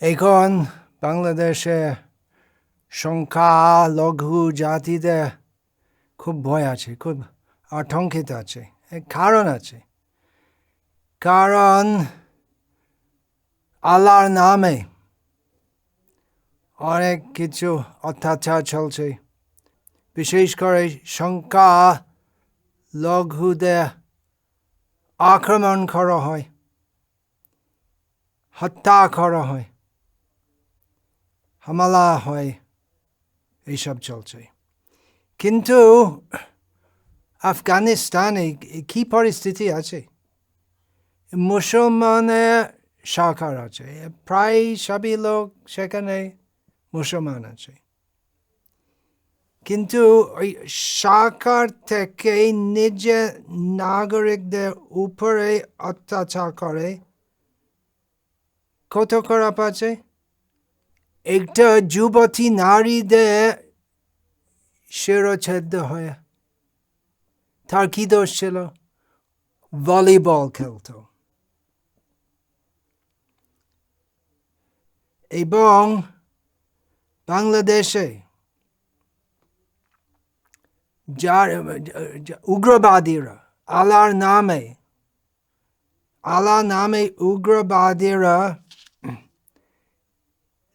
এখন বাংলাদেশে সংখ্যালঘু জাতিদের খুব ভয় আছে, খুব আতঙ্কিত আছে। কারণ আছে, কারণ আল্লাহর নামে অনেক কিছু অত্যাচার চলছে। বিশেষ করে সংখ্যালঘুদের আক্রমণ করা হয়, হত্যা করা হয়, হামলা হয়, এইসব চলছে। কিন্তু আফগানিস্তানে কি পরিস্থিতি আছে? মুসলমানের সরকার আছে, প্রায় সবই লোক সেখানে মুসলমান আছে, কিন্তু ওই সরকার থেকে নিজের নাগরিকদের উপরে অত্যাচার করে। কত খারাপ আছে। একটা যুবতী নারীদের শিরচ্ছেদ হয়, তার কি দোষ ছিল? ভলিবল খেলত। এবং বাংলাদেশে উগ্রবাদীরা আল্লাহর নামে উগ্রবাদীরা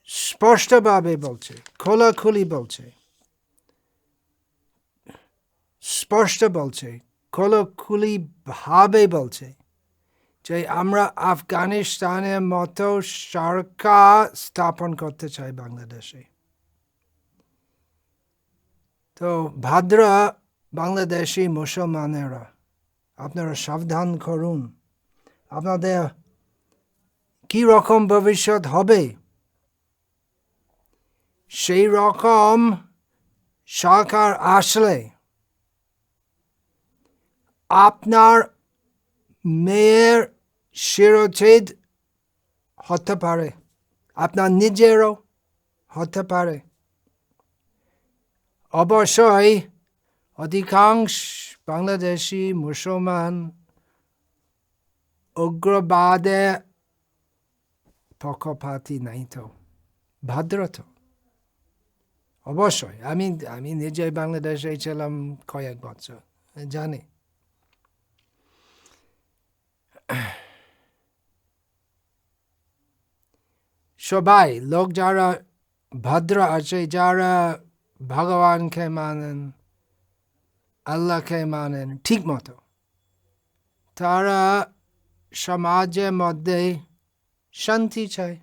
স্পষ্টভাবে বলছে, খোলাখুলি বলছে, খোলাখুলি ভাবে বলছে যে আমরা আফগানিস্তানের মতো সরকার স্থাপন করতে চাই বাংলাদেশে। তো ভদ্র বাংলাদেশি মুসলমানেরা, আপনারা সাবধান করুন, আপনাদের কি রকম ভবিষ্যৎ হবে সেই রকম সরকার আসলে আপনার মেয়ের শিরচ্ছেদ হতে পারে, আপনার নিজেরও হতে পারে। অবশ্যই অধিকাংশ বাংলাদেশি মুসলমান উগ্রবাদের পক্ষপাতী নাই, তো ভদ্র তো অবশ্যই। আমি নিজে বাংলাদেশে ছিলাম কয়েক বছর, জানি। সবাই লোক যারা ভদ্র আছে, যারা ভগবানকে মানেন, আল্লাহকে মানেন ঠিক মতো, তারা সমাজের মধ্যে শান্তি চায়।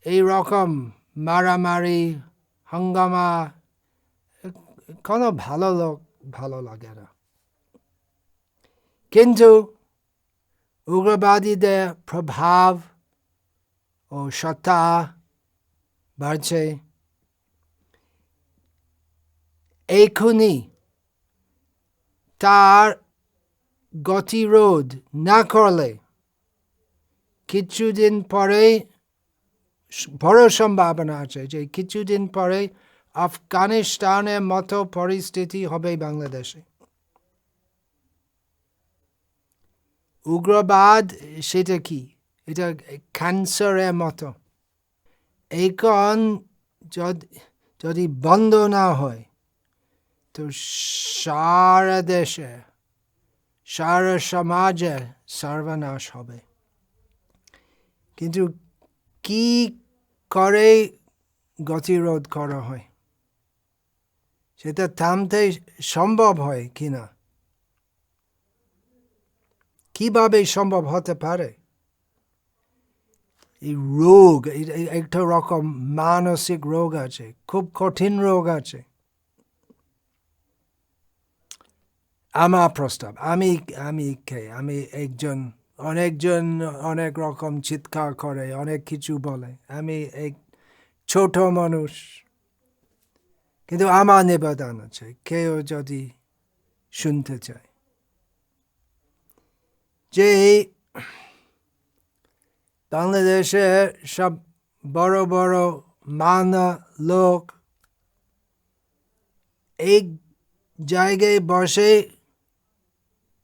এই রকম মারামারি হাঙ্গামা কোনো ভালো লাগে না। কিন্তু উগ্রবাদীদের প্রভাব ও সত্তা বাড়ছে। এখনই তার গতিরোধ না করলে কিছুদিন পরে, বড় সম্ভাবনা আছে যে কিছুদিন পরে আফগানিস্তানের মতো পরিস্থিতি হবে বাংলাদেশে। উগ্রবাদ সেটা কি? এটা ক্যান্সারের মতো। এখন যদি বন্ধ না হয় তো সারা দেশে, সারা সমাজে সর্বনাশ হবে। কিন্তু কি করে গতিরোধ করা হয়, সেটা থামতে সম্ভব হয় কিনা, কিভাবে সম্ভব হতে পারে? এই রোগ, একটা রকম মানসিক রোগ আছে, খুব কঠিন রোগ আছে। আমার প্রস্তাব, আমি অনেকজন অনেক রকম চিৎকার করে, অনেক কিছু বলে। আমি এক ছোট মানুষ, কিন্তু আমার নিবেদন আছে, কেউ যদি শুনতে চায়, যে বাংলাদেশে সব বড় বড় মানা লোক এক জায়গায় বসে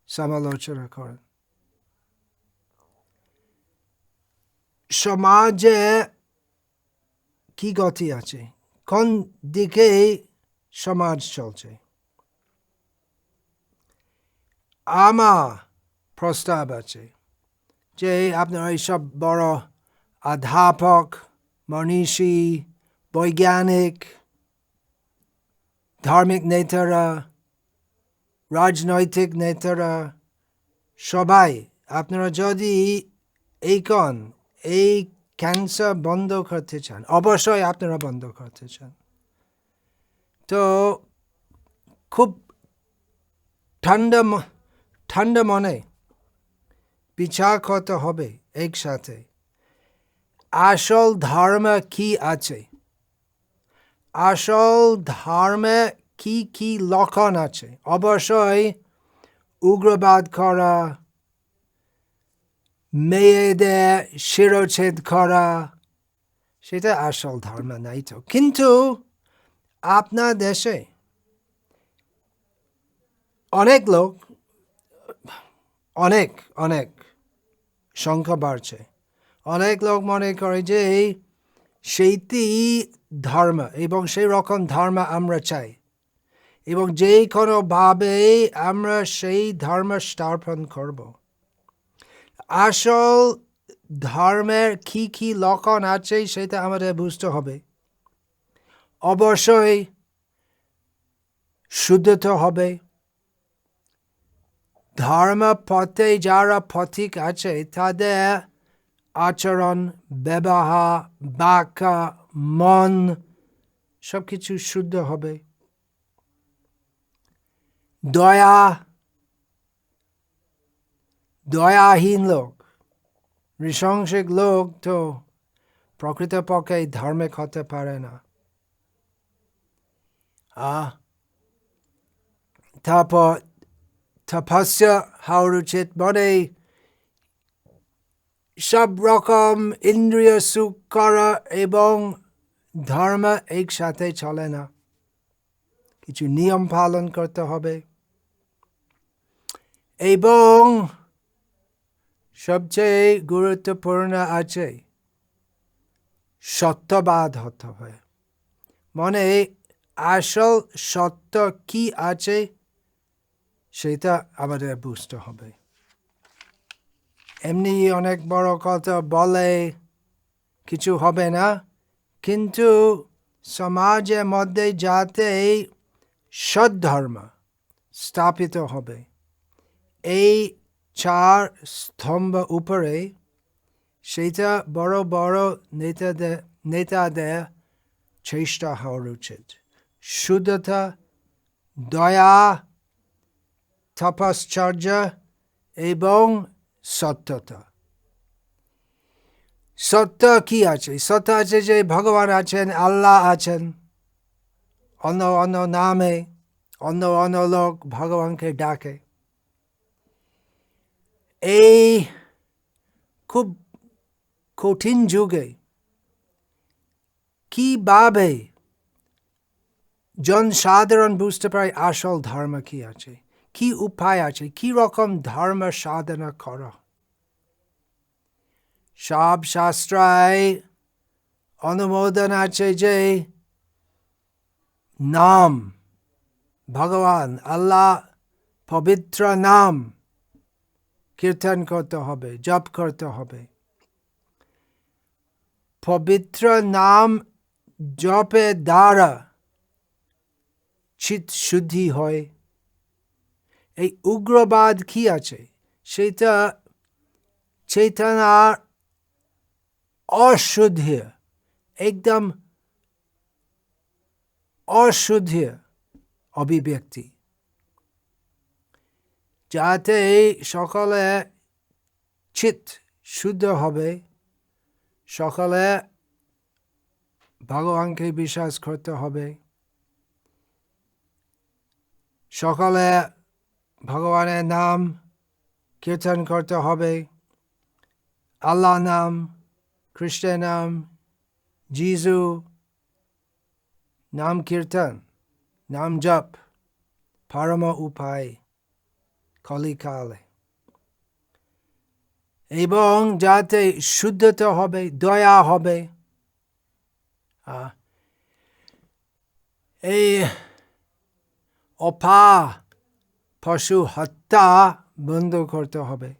সমালোচনা করেন। সমাজে কি গতি আছে, কোন দিকে সমাজ চলছে। আমার প্রস্তাব আছে যে আপনারা এইসব বড় অধ্যাপক, মনীষী, বৈজ্ঞানিক, ধার্মিক নেতারা, রাজনৈতিক নেতারা সবাই আপনারা যদি এই ক্যান্সার বন্ধ করতে চান, অবশ্যই আপনারা বন্ধ করতে চান, তো খুব ঠান্ডা মনে বিচার করতে হবে একসাথে আসল ধর্ম কি আছে, আসল ধর্মে কি কি লক্ষণ আছে। অবশ্যই উগ্রবাদ করা, মেয়েদের শিরোচ্ছেদ করা, সেটা আসল ধর্ম নাই তো। কিন্তু আপনার দেশে অনেক লোক, অনেক অনেক সংখ্যা বাড়ছে, অনেক লোক মনে করে যে সেইটি ধর্ম এবং সেই রকম ধর্ম আমরা চাই এবং যে কোনোভাবে আমরা সেই ধর্ম স্থাপন করব। আসল ধর্মের কি কি লক্ষণ আছে সেটা আমাদের বুঝতে হবে। অবশ্যই শুদ্ধতা হবে, ধর্ম পথে যারা পথিক আছে তাদের আচরণ, ব্যবহার, বাক্য, মন সবকিছু শুদ্ধ হবে। দয়াহীন লোক, নৃশংসিক লোক তো প্রকৃতপক্ষে ধার্মিক হতে পারে না। তারপর তপস্যা হওয়া উচিত, মানে সব রকম ইন্দ্রিয় সুখ করা এবং ধর্ম একসাথে চলে না, কিছু নিয়ম পালন করতে হবে এবং সবচেয়ে গুরুত্বপূর্ণ আছে সত্যবাদ হতে হবে। মানে আসল সত্য কি আছে সেটা আমাদের বুঝতে হবে। এমনি অনেক বড় কথা বলে কিছু হবে না, কিন্তু সমাজের মধ্যে যাতে সদ্ধর্ম স্থাপিত হবে এই 4 স্তম্ভ উপরে, সেটা বড় বড় নেতাদের চেষ্টা হওয়া উচিত। শুদ্ধতা, দয়া, তপশ্চর্য এবং সত্যতা। সত্য কি আছে? সত্য আছে যে ভগবান আছেন, আল্লাহ আছেন, অন্য অন্য নামে অন্য অন্য লোক ভগবানকে ডাকে। এই খুব কঠিন যুগে কিভাবে জনসাধারণ বুঝতে পারে আসল ধর্ম কি আছে, কি উপায় আছে, কি রকম ধর্ম সাধনা করা। সব শাস্ত্রায় অনুমোদন আছে যে নাম, ভগবান আল্লাহ পবিত্র নাম কীর্তন করতে হবে, জপ করতে হবে। পবিত্র নাম জপের দ্বারা চিত্ত শুদ্ধি হয়। এই উগ্রবাদ কি আছে, সেটা চেতনার অশুদ্ধি, একদম অশুদ্ধি অভিব্যক্তি, যাতে সকলে চিত্ত শুদ্ধ হবে, সকলে ভগবানকে বিশ্বাস করতে হবে, সকলে ভগবানের নাম কীর্তন করতে হবে, আল্লাহ নাম, কৃষ্ণের নাম, যিশু নাম কীর্তন, নাম জপ পরম উপায় কলিকালে। এবং যাতে শুদ্ধতা হবে, দয়া হবে, এই অপা পশু হত্যা বন্ধ করতে হবে।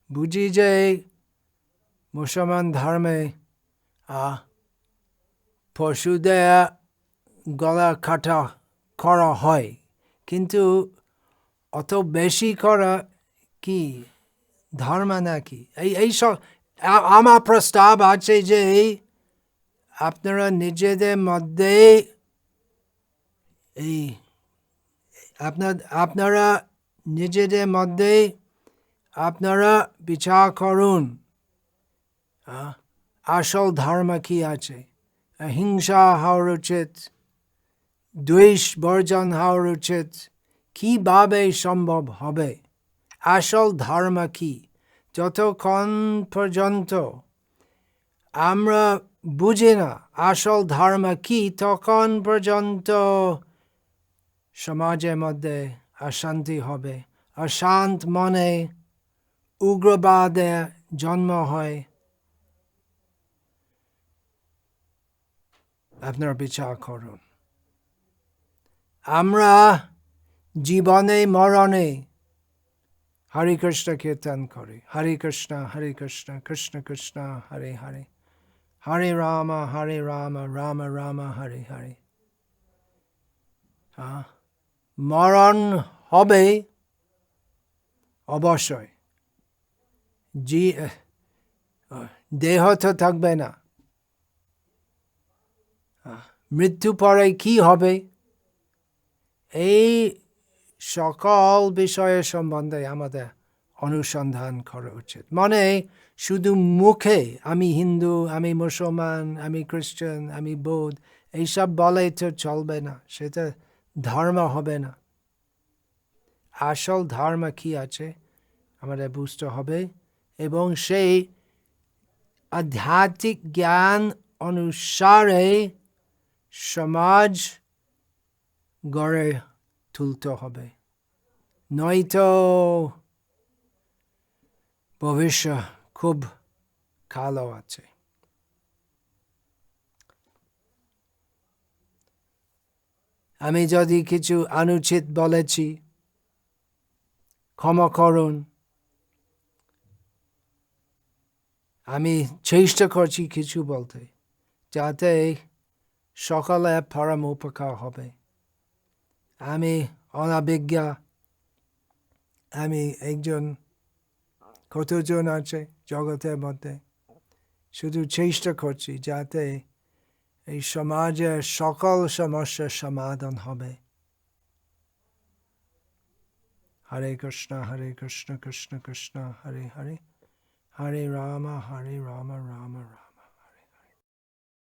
বুঝি যে মুসলমান ধর্মে পশুদের গলা কাটা করা হয়, কিন্তু অত বেশি করা কি ধর্ম নাকি? এইসব আমার প্রস্তাব আছে যে আপনারা নিজেদের মধ্যে আপনারা নিজেদের মধ্যে আপনারা বিচার করুন আসল ধর্ম কি আছে। হিংসা হওয়া উচিত, দ্বেষ বর্জন হওয়া উচিত। কিভাবে সম্ভব হবে? আসল ধর্ম কি? যতক্ষণ পর্যন্ত আমরা বুঝি না আসল ধর্ম কি, তখন পর্যন্ত সমাজের মধ্যে অশান্তি হবে। অশান্ত মনে উগ্রবাদের জন্ম হয়। আপনারা বিচার করুন। আমরা জীবনে মরণে হরে কৃষ্ণ কীর্তন করি। হরে কৃষ্ণ কৃষ্ণ কৃষ্ণ হরে হরে, হরে রাম রাম রাম হরে হরে। মরণ হবে অবশ্যই, দেহ তো থাকবে না। মৃত্যু পরে কি হবে, এই সকল বিষয়ের সম্বন্ধে আমাদের অনুসন্ধান করা উচিত। মানে শুধু মুখে আমি হিন্দু, আমি মুসলমান, আমি খ্রিস্টান, আমি বৌদ্ধ এইসব বলে তো চলবে না, সেটা ধর্ম হবে না। আসল ধর্ম কি আছে আমাদের বুঝতে হবে, এবং সেই আধ্যাত্মিক জ্ঞান অনুসারে সমাজ গড়ে তুলতে হবে, নয়তো ভবিষ্যৎ খুব কালো আছে। আমি যদি কিছু অনুচিত বলেছি ক্ষমা করুন। আমি চেষ্টা করছি কিছু বলতে, যাতে সকলে পরম উপকার হবে। আমি অনভিজ্ঞ, আমি একজন, কতজন আছে জগতের মধ্যে, শুধু চেষ্টা করছি যাতে এই সমাজের সকল সমস্যার সমাধান হবে। হরে কৃষ্ণ কৃষ্ণ কৃষ্ণ হরে হরে, হরে রাম রাম রাম।